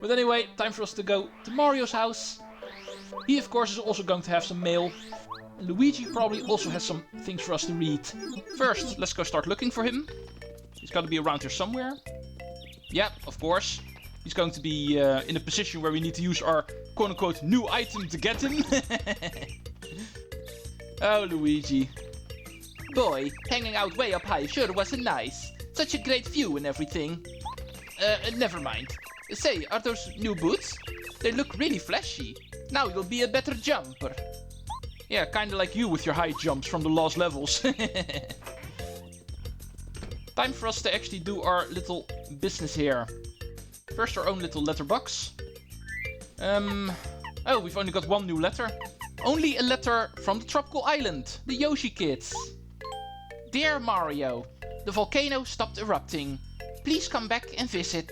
But anyway, time for us to go to Mario's house. He of course is also going to have some mail. And Luigi probably also has some things for us to read. First, let's go start looking for him. He's got to be around here somewhere. Yeah, of course. He's going to be in a position where we need to use our quote-unquote new item to get him. Oh, Luigi. Boy, hanging out way up high sure was nice. Such a great view and everything. Never mind. Say, are those new boots? They look really flashy. Now you'll be a better jumper. Yeah, kinda like you with your high jumps from the lost levels. Time for us to actually do our little business here. First our own little letterbox. Oh, we've only got one new letter. Only a letter from the tropical island, the Yoshi kids. Dear Mario, the volcano stopped erupting. Please come back and visit.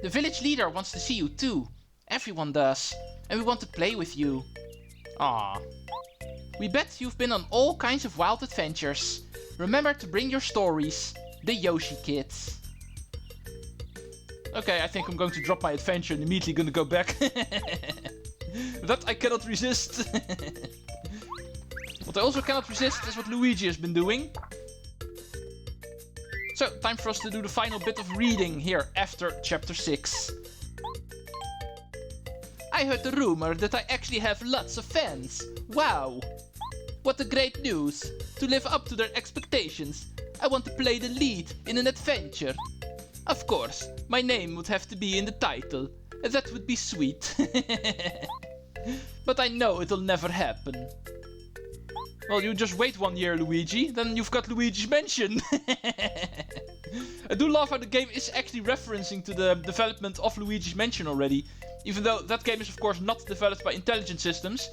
The village leader wants to see you too. Everyone does. And we want to play with you. Ah. We bet you've been on all kinds of wild adventures. Remember to bring your stories. The Yoshi kids. Okay, I think I'm going to drop my adventure and immediately gonna go back. That I cannot resist. What I also cannot resist is what Luigi has been doing. So, time for us to do the final bit of reading here after chapter 6. I heard the rumor that I actually have lots of fans. Wow! What a great news! To live up to their expectations, I want to play the lead in an adventure. Of course, my name would have to be in the title. That would be sweet. But I know it'll never happen. Well, you just wait 1 year, Luigi, then you've got Luigi's Mansion. I do love how the game is actually referencing to the development of Luigi's Mansion already. Even though that game is of course not developed by Intelligent Systems.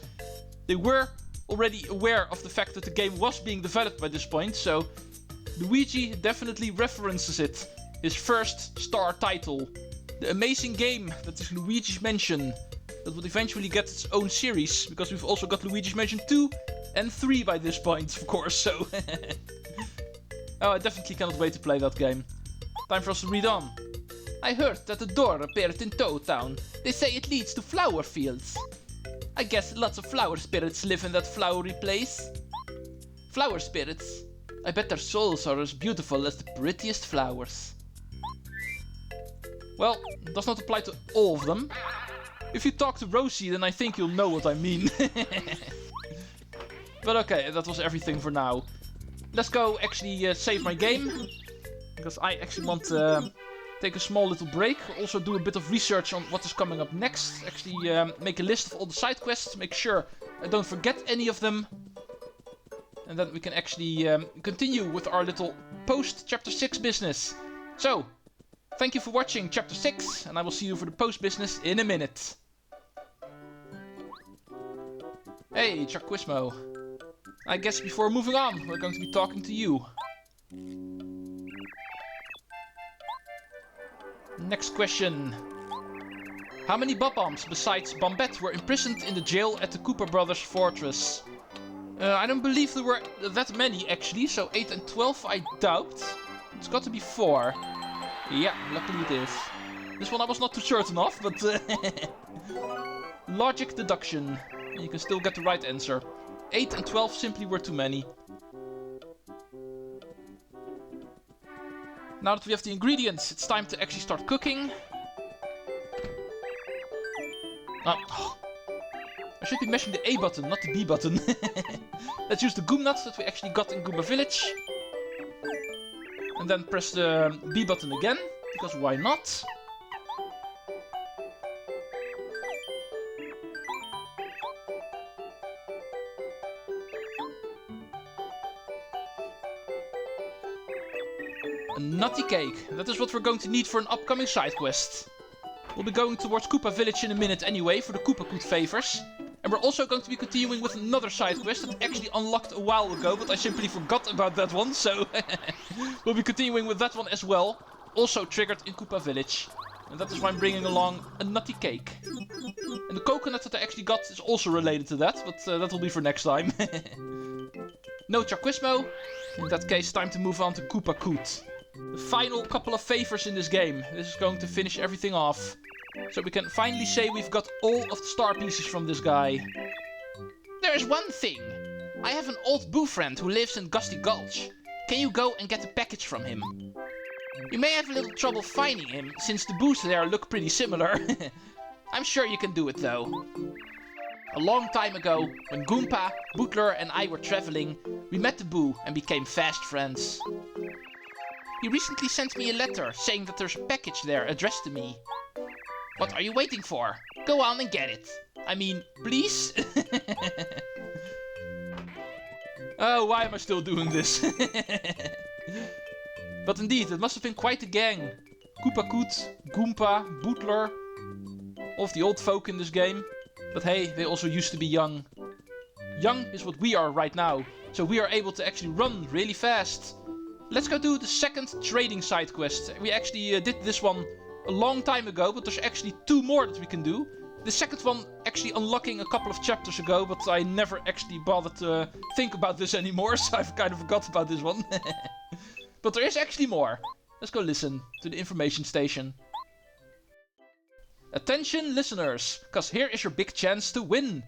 They were already aware of the fact that the game was being developed by this point, so Luigi definitely references it. His first star title. The amazing game that is Luigi's Mansion. That would eventually get its own series, because we've also got Luigi's Mansion 2 and 3 by this point, of course, so... Oh, I definitely cannot wait to play that game. Time for us to read on. I heard that a door appeared in Tow Town. They say it leads to flower fields. I guess lots of flower spirits live in that flowery place. Flower spirits? I bet their souls are as beautiful as the prettiest flowers. Well, it does not apply to all of them. If you talk to Rosie, then I think you'll know what I mean. But okay, that was everything for now. Let's go actually save my game. Because I actually want to take a small little break. Also do a bit of research on what is coming up next. Actually make a list of all the side quests. Make sure I don't forget any of them. And then we can actually continue with our little post-chapter 6 business. So, thank you for watching chapter 6. And I will see you for the post-business in a minute. Hey, Chuck Quizmo. I guess before moving on, we're going to be talking to you. Next question. How many Bob-Ombs besides Bombette were imprisoned in the jail at the Koopa Brothers fortress? I don't believe there were that many actually, so 8 and 12 I doubt. It's got to be 4. Yeah, luckily it is. This one I was not too certain of, but... Logic deduction. You can still get the right answer. 8 and 12 simply were too many. Now that we have the ingredients, it's time to actually start cooking. Oh. I should be mashing the A button, not the B button. Let's use the Goom nuts that we actually got in Goomba Village. And then press the B button again, because why not? A nutty cake. That is what we're going to need for an upcoming side quest. We'll be going towards Koopa Village in a minute anyway for the Koopa Koot favors. And we're also going to be continuing with another side quest that actually unlocked a while ago, but I simply forgot about that one, so we'll be continuing with that one as well. Also triggered in Koopa Village. And that is why I'm bringing along a nutty cake. And the coconut that I actually got is also related to that, but that will be for next time. No Quizmo. In that case, time to move on to Koopa Koot. The final couple of favors in this game. This is going to finish everything off. So we can finally say we've got all of the star pieces from this guy. There's one thing. I have an old boo friend who lives in Gusty Gulch. Can you go and get a package from him? You may have a little trouble finding him, since the boos there look pretty similar. I'm sure you can do it though. A long time ago, when Goompa, Bootler and I were traveling, we met the boo and became fast friends. He recently sent me a letter saying that there's a package there addressed to me. What are you waiting for? Go on and get it. I mean, please? Oh, why am I still doing this? But indeed, it must have been quite a gang. Koopa Koot, Goompa, Bootler. All of the old folk in this game. But hey, they also used to be young. Young is what we are right now. So we are able to actually run really fast. Let's go do the second trading side quest. We actually did this one a long time ago, but there's actually 2 more that we can do. The second one actually unlocking a couple of chapters ago, but I never actually bothered to think about this anymore, so I've kind of forgot about this one. But there is actually more. Let's go listen to the information station. Attention listeners, cause here is your big chance to win.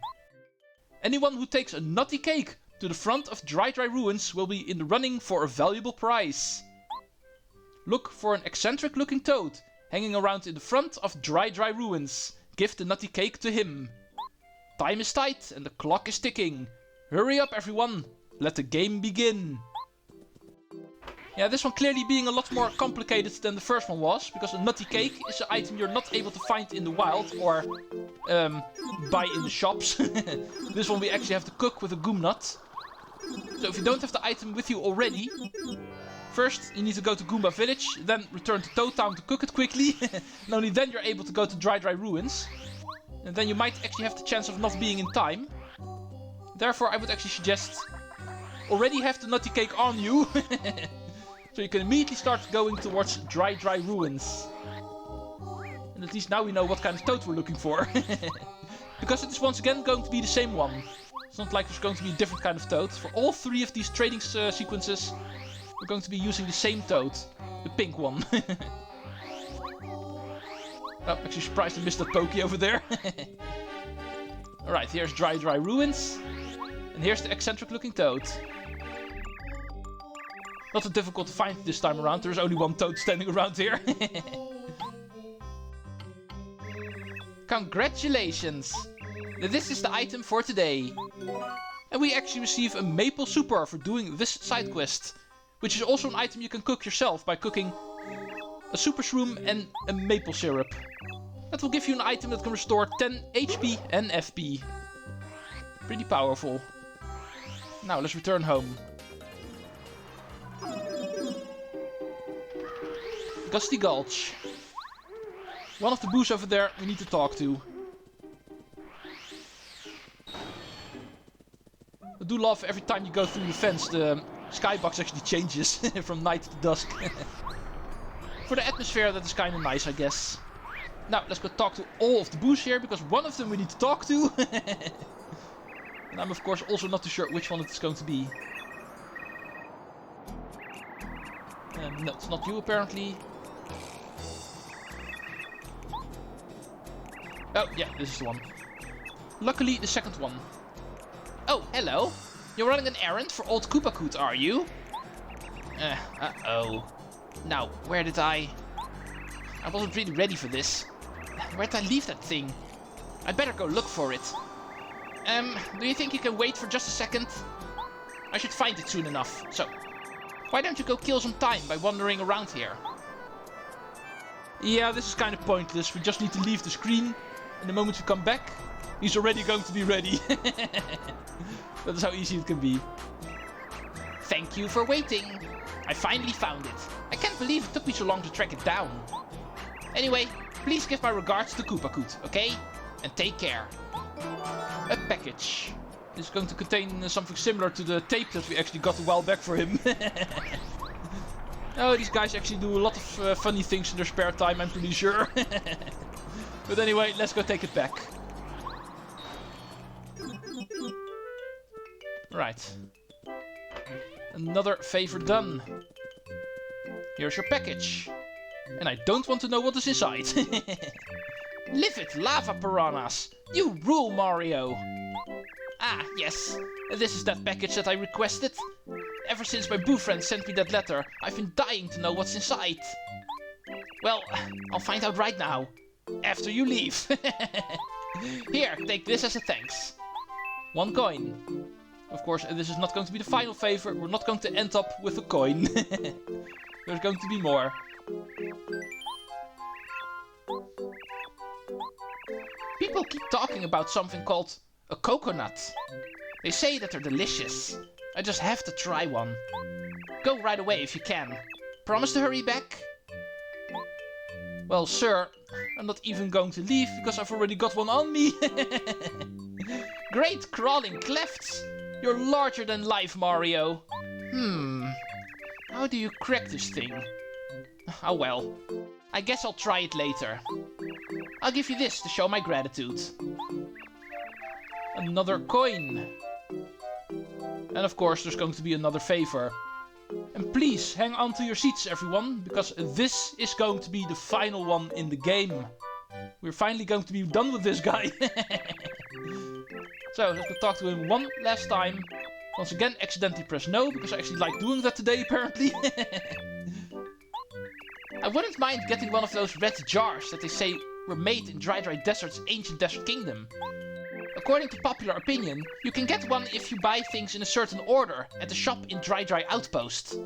Anyone who takes a nutty cake to the front of Dry Ruins will be in the running for a valuable prize. Look for an eccentric looking toad hanging around in the front of Dry Ruins. Give the nutty cake to him. Time is tight and the clock is ticking. Hurry up everyone, let the game begin. Yeah, this one clearly being a lot more complicated than the first one was, because a nutty cake is an item you're not able to find in the wild or buy in the shops. This one we actually have to cook with a goom nut. So if you don't have the item with you already, first you need to go to Goomba Village, then return to Toad Town to cook it quickly. And only then you're able to go to Dry Ruins. And then you might actually have the chance of not being in time. Therefore I would actually suggest already have the nutty cake on you. So you can immediately start going towards Dry Ruins. And at least now we know what kind of toad we're looking for. Because it is once again going to be the same one. It's not like there's going to be a different kind of toad. For all 3 of these trading sequences, we're going to be using the same toad. The pink one. Oh, actually surprised I missed that pokey over there. Alright, here's Dry Ruins. And here's the eccentric looking toad. Not so difficult to find this time around, there's only 1 toad standing around here. Congratulations! This is the item for today. And we actually receive a maple super for doing this side quest. Which is also an item you can cook yourself by cooking a super shroom and a maple syrup. That will give you an item that can restore 10 HP and FP. Pretty powerful. Now let's return home. Gusty Gulch. One of the boos over there we need to talk to. I do love every time you go through the fence, the skybox actually changes from night to dusk. For the atmosphere that is kind of nice, I guess. Now let's go talk to all of the boos here, because one of them we need to talk to. And I'm of course also not too sure which one it is going to be. No, it's not you apparently. Oh, yeah, this is the one. Luckily, the second one. Oh, hello. You're running an errand for old Koopa Koot, are you? Uh-oh. Now, where did I wasn't really ready for this. Where did I leave that thing? I better go look for it. Do you think you can wait for just a second? I should find it soon enough, so... Why don't you go kill some time by wandering around here? Yeah, this is kind of pointless. We just need to leave the screen. And the moment we come back, he's already going to be ready. That is how easy it can be. Thank you for waiting. I finally found it. I can't believe it took me so long to track it down. Anyway, please give my regards to Koopa Koot, okay? And take care. A package. This is going to contain something similar to the tape that we actually got a while back for him. Oh, these guys actually do a lot of funny things in their spare time, I'm pretty sure. But anyway, let's go take it back. Right. Another favor done. Here's your package. And I don't want to know what is inside. Live it, lava piranhas! You rule, Mario! Ah, yes. This is that package that I requested. Ever since my boo friend sent me that letter, I've been dying to know what's inside. Well, I'll find out right now. After you leave. Here, take this as a thanks. 1 coin. Of course, this is not going to be the final favor. We're not going to end up with a coin. There's going to be more. People keep talking about something called a coconut. They say that they're delicious. I just have to try one. Go right away if you can. Promise to hurry back? Well, sir, I'm not even going to leave because I've already got one on me. Great crawling clefts! You're larger than life, Mario. How do you crack this thing? Oh well. I guess I'll try it later. I'll give you this to show my gratitude. Another coin. And of course there's going to be another favor. And please hang on to your seats, everyone, because this is going to be the final one in the game. We're finally going to be done with this guy. So let's go talk to him one last time. Once again, accidentally press no, because I actually like doing that today, apparently. I wouldn't mind getting one of those red jars that they say were made in Dry Desert's ancient desert kingdom. According to popular opinion, you can get one if you buy things in a certain order at the shop in Dry Outpost.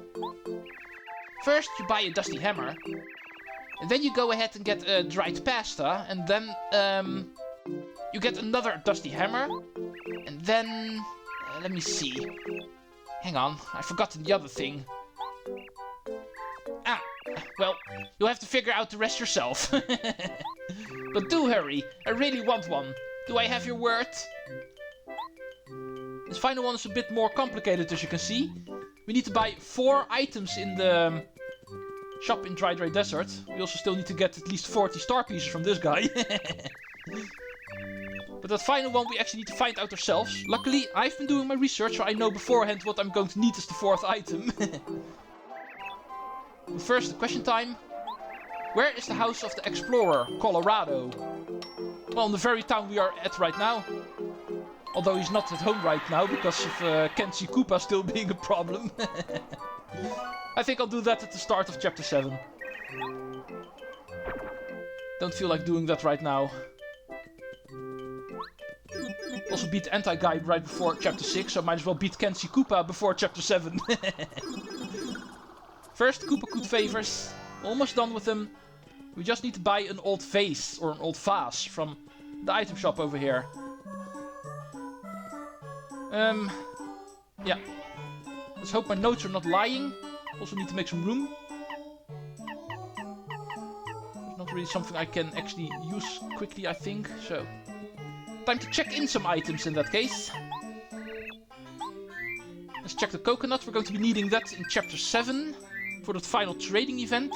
First, you buy a dusty hammer. And then you go ahead and get a dried pasta. And then, you get another dusty hammer. And then... let me see. Hang on, I've forgotten the other thing. Ah, well, you'll have to figure out the rest yourself. But do hurry, I really want one. Do I have your word? This final one is a bit more complicated, as you can see. We need to buy 4 items in the shop in Dry Desert. We also still need to get at least 40 star pieces from this guy. But that final one we actually need to find out ourselves. Luckily, I've been doing my research, so I know beforehand what I'm going to need as the 4th item. But first, the question time. Where is the house of the explorer, Colorado? Well, in the very town we are at right now. Although he's not at home right now because of Kenshi Koopa still being a problem. I think I'll do that at the start of chapter 7. Don't feel like doing that right now. Also beat the anti-guide right before chapter 6, so might as well beat Kenshi Koopa before chapter 7. First, Koopa Koot favors. Almost done with them. We just need to buy an old vase, or an old vase, from the item shop over here. Yeah. Let's hope my notes are not lying. Also need to make some room. There's not really something I can actually use quickly, I think, so... Time to check in some items in that case. Let's check the coconut. We're going to be needing that in chapter 7 for that final trading event.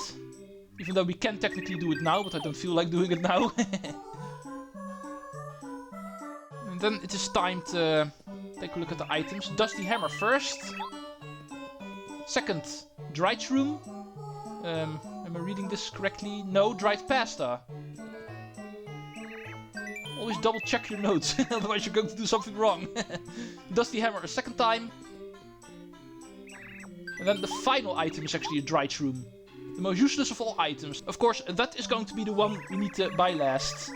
Even though we can technically do it now, but I don't feel like doing it now. And then it is time to take a look at the items. Dusty hammer first. Second, dried shroom. Am I reading this correctly? No, dried pasta. Always double check your notes, otherwise you're going to do something wrong. Dusty hammer a second time. And then the final item is actually a dried shroom. The most useless of all items. Of course, that is going to be the one we need to buy last.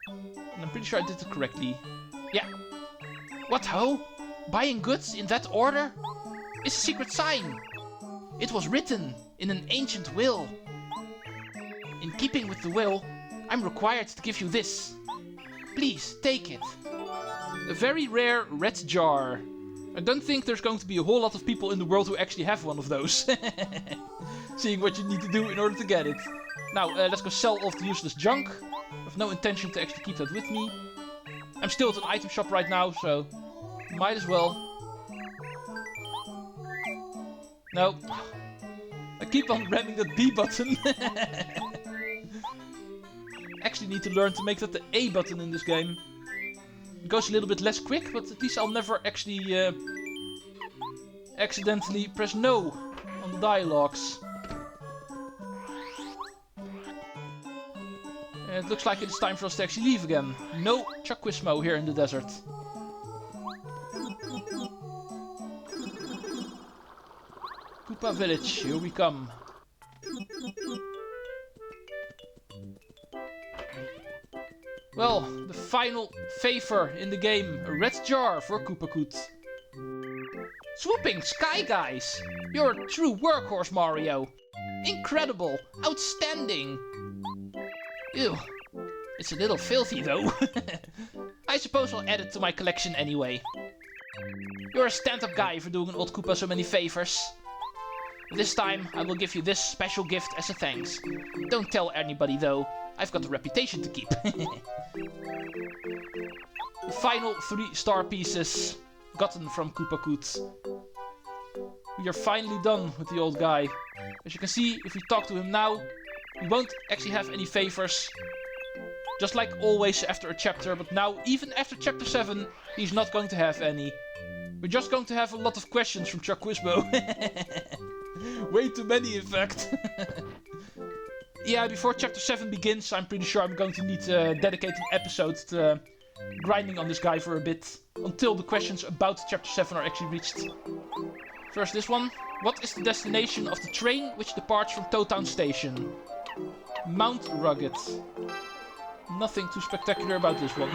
And I'm pretty sure I did it correctly. Yeah. What ho? Buying goods in that order? It's a secret sign. It was written in an ancient will. In keeping with the will, I'm required to give you this. Please, take it. A very rare red jar. I don't think there's going to be a whole lot of people in the world who actually have one of those. Seeing what you need to do in order to get it. Now, let's go sell off the useless junk. I have no intention to actually keep that with me. I'm still at an item shop right now, so might as well. No. I keep on ramming that B button. Actually need to learn to make that the A button in this game. It goes a little bit less quick, but at least I'll never actually accidentally press no on the dialogues. It looks like it's time for us to actually leave again. No Quizmo here in the desert. Koopa Village, here we come. Well, the final favor in the game. A red jar for Koopa Koot. Swooping Sky Guys! You're a true workhorse, Mario. Incredible! Outstanding! Ew. It's a little filthy though. I suppose I'll add it to my collection anyway. You're a stand-up guy for doing an old Koopa so many favors. This time I will give you this special gift as a thanks. Don't tell anybody though. I've got a reputation to keep. The final 3 star pieces gotten from Koopa Koot. We are finally done with the old guy. As you can see, if we talk to him now, we won't actually have any favors. Just like always after a chapter, but now even after chapter 7, he's not going to have any. We're just going to have a lot of questions from Quizmo. Way too many in fact. Yeah, before chapter 7 begins, I'm pretty sure I'm going to need to dedicate an episode to grinding on this guy for a bit. Until the questions about chapter 7 are actually reached. First this one. What is the destination of the train which departs from Town Station? Mount Rugged. Nothing too spectacular about this one.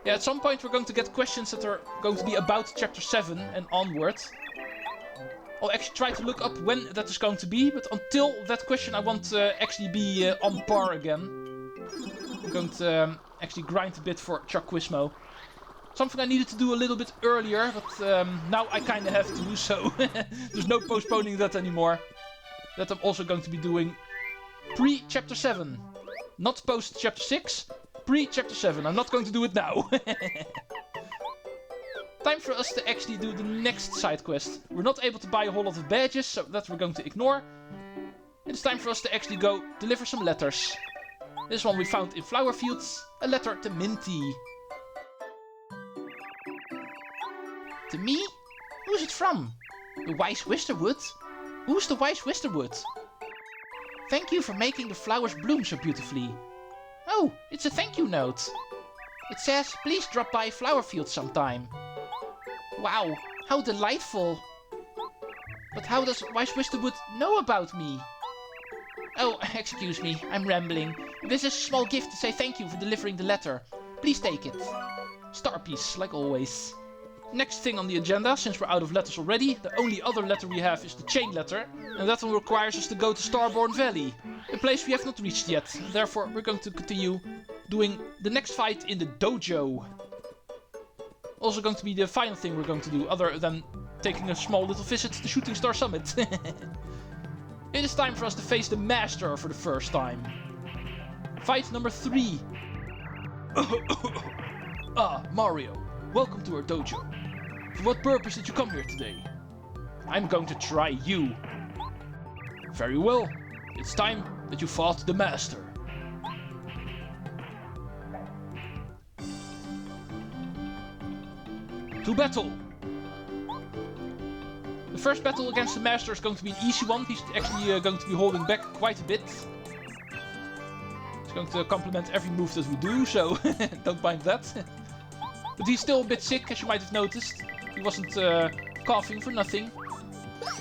Yeah, at some point we're going to get questions that are going to be about chapter 7 and onward. I'll actually try to look up when that is going to be, but until that question I want to actually be on par again. I'm going to actually grind a bit for Quizmo. Something I needed to do a little bit earlier, but now I kind of have to, so there's no postponing that anymore. That I'm also going to be doing pre-chapter 7. Not post-chapter 6, pre-chapter 7. I'm not going to do it now. Time for us to actually do the next side quest. We're not able to buy a whole lot of badges, so that we're going to ignore. It's time for us to actually go deliver some letters. This one we found in Flower Fields. A letter to Minty. To me? Who's it from? The Wise Wisterwood? Who's the Wise Wisterwood? Thank you for making the flowers bloom so beautifully. Oh, it's a thank you note. It says, please drop by Flower Fields sometime. Wow, how delightful. But how does Wise Wisterwood know about me? Oh, excuse me, I'm rambling. This is a small gift to say thank you for delivering the letter. Please take it. Star piece, like always. Next thing on the agenda, since we're out of letters already, the only other letter we have is the chain letter. And that one requires us to go to Starborn Valley. A place we have not reached yet. Therefore, we're going to continue doing the next fight in the dojo. Also going to be the final thing we're going to do, other than taking a small little visit to the Shooting Star Summit. It is time for us to face the Master for the first time. Fight number 3. Ah, Mario. Welcome to our dojo. For what purpose did you come here today? I'm going to try you. Very well. It's time that you fought the Master. To battle! The first battle against the Master is going to be an easy one. He's actually going to be holding back quite a bit. He's going to complement every move that we do, so don't mind that. But he's still a bit sick, as you might have noticed. He wasn't coughing for nothing.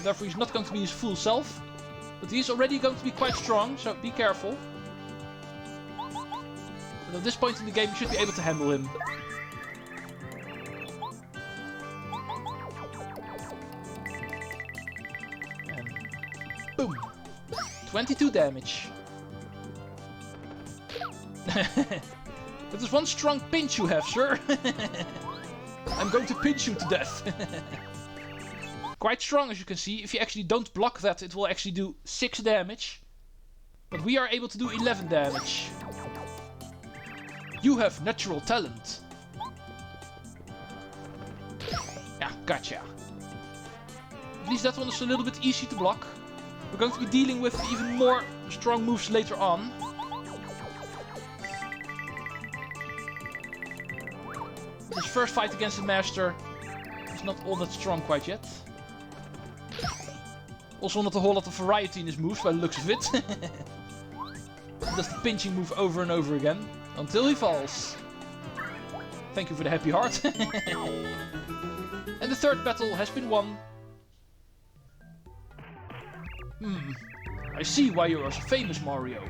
Therefore he's not going to be his full self. But he's already going to be quite strong, so be careful. But at this point in the game you should be able to handle him. Boom! 22 damage. That is one strong pinch you have, sir. I'm going to pinch you to death. Quite strong, as you can see. If you actually don't block that, it will actually do 6 damage. But we are able to do 11 damage. You have natural talent. Yeah, gotcha. At least that one is a little bit easy to block. We're going to be dealing with even more strong moves later on. This first fight against the Master is not all that strong quite yet. Also not a whole lot of variety in his moves by the looks of it. does the pinching move over and over again until he falls. Thank you for the happy heart. And the third battle has been won. I see why you are so famous, Mario.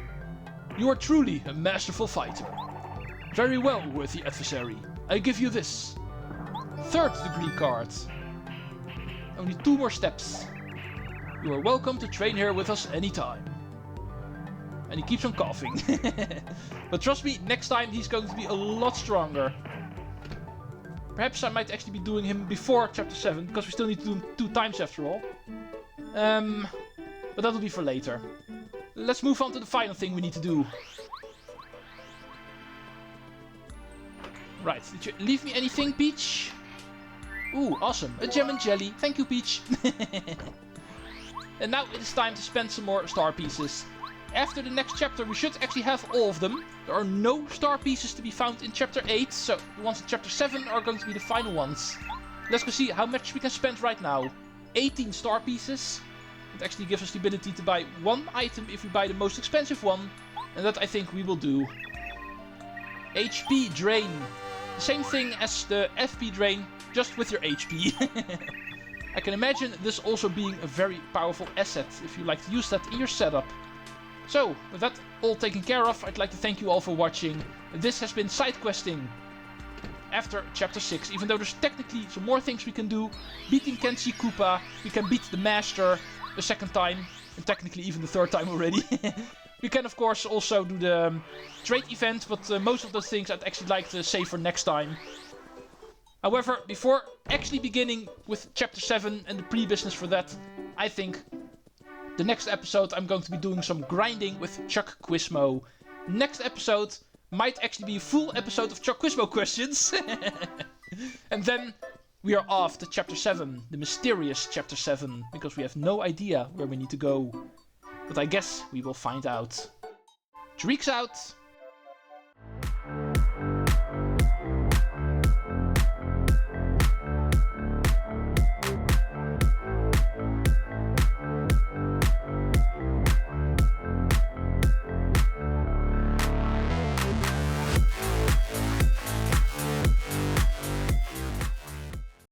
You are truly a masterful fighter. Very well, worthy adversary. I give you this. Third degree card. Only 2 more steps. You are welcome to train here with us anytime. And he keeps on coughing. But trust me, next time he's going to be a lot stronger. Perhaps I might actually be doing him before Chapter 7, because we still need to do him 2 times after all. But that'll be for later. Let's move on to the final thing we need to do. Right, did you leave me anything, Peach? Ooh, awesome. A gem and jelly. Thank you, Peach. And now it is time to spend some more star pieces. After the next chapter, we should actually have all of them. There are no star pieces to be found in Chapter 8, so the ones in Chapter 7 are going to be the final ones. Let's go see how much we can spend right now. 18 star pieces. It actually gives us the ability to buy 1 item if we buy the most expensive one. And that I think we will do. HP drain. The same thing as the FP drain, just with your HP. I can imagine this also being a very powerful asset if you like to use that in your setup. So, with that all taken care of, I'd like to thank you all for watching. This has been side questing after Chapter 6, even though there's technically some more things we can do. Beating Kenshi Koopa, we can beat the Master the 2nd time, and technically even the 3rd time already. We can of course also do the trade event, but most of those things I'd actually like to save for next time. However, before actually beginning with Chapter 7 and the pre-business for that, I think the next episode I'm going to be doing some grinding with Chuck Quizmo. Next episode might actually be a full episode of Chuck Quizmo questions. And then we are off to Chapter 7, the mysterious Chapter 7, because we have no idea where we need to go. But I guess we will find out. Treecks out!